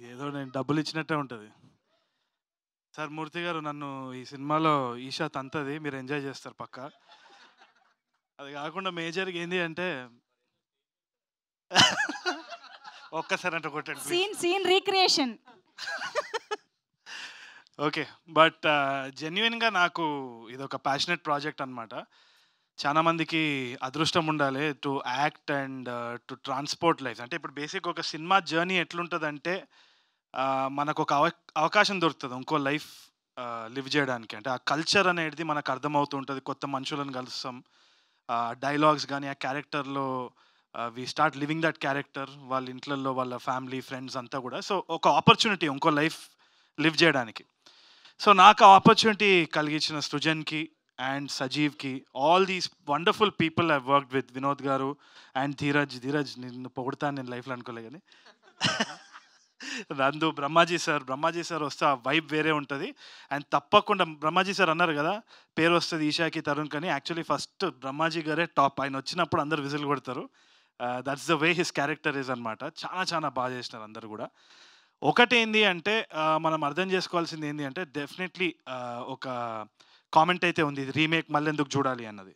ఏదో నేను డబ్బులు ఇచ్చినట్టే ఉంటది. సార్ మూర్తి గారు నన్ను ఈ సినిమాలో ఈషా తంతది. మీరు ఎంజాయ్ చేస్తారు పక్కా. అది కాకుండా మేజర్‌గా ఏంది అంటే ఒక్కసారి అంటే కొట్టండి please. Scene recreation. Okay. But జెన్యూన్‌గా నాకు ఇదొక ప్యాషనేట్ ప్రాజెక్ట్ అనమాట. చాలా మందికి అదృష్టం ఉండాలి to act and to transport lifes. అంటే ఇప్పుడు బేసిక్ ఒక సినిమా జర్నీ ఎట్లుంటదంటే మనకొక అవకాశం దొరుకుతది. ఇంకో లైఫ్ లివ్ జేయడానికి. అంటే ఆ కల్చర్ అనేది మనకు అర్థమవుతూ ఉంటది. కొత్త మనుషులను కలుస్తాం. డైలాగ్స్ గాని, ఆ క్యారెక్టర్‌లో we start living that character. వాళ్ళ ఇంట్లల్లో వాళ్ళ ఫ్యామిలీ, ఫ్రెండ్స్ అంతా గూడా. సో, ఒక ఆపర్చునిటీ ఇంకో లైఫ్ లివ్ జేయడానికి. సో, నాకు ఆ ఆపర్చునిటీ కలిగించిన సృజన్‌కి అండ్ సజీవ్‌కి, all these wonderful people I worked with Vinod గారు అండ్ ధీరజ్. ధీరజ్ నిన్ను పొగుడుతాను నేను లైఫ్‌లో అనుకోలే గాని. నందు, బ్రహ్మాజీ సార్ వస్తే ఆ వైబ్ వేరే ఉంటది. అండ్ తప్పకుండా బ్రహ్మాజీ సార్ అన్నారు గదా! పేరొస్తది ఈషాకి, తరుణ్‌కని. యాక్చువల్లీ ఫస్ట్ బ్రహ్మాజీ గారే టాప్. ఆయనొచ్చినప్పుడు అందరూ విజిల్ కొడతారు. That's the way his character is అనమాట. చాలా చాలా బాగా చేసినారు అందరూ గూడా. ఒకటేంది అంటే మనం అర్థం చేసుకోవాల్సింది ఏంది అంటే డెఫినెట్‌లీ ఒక కామెంట్ అయితే ఉంది. ఇది రీమేక్ మళ్ళెందుకు చూడాలి అన్నది.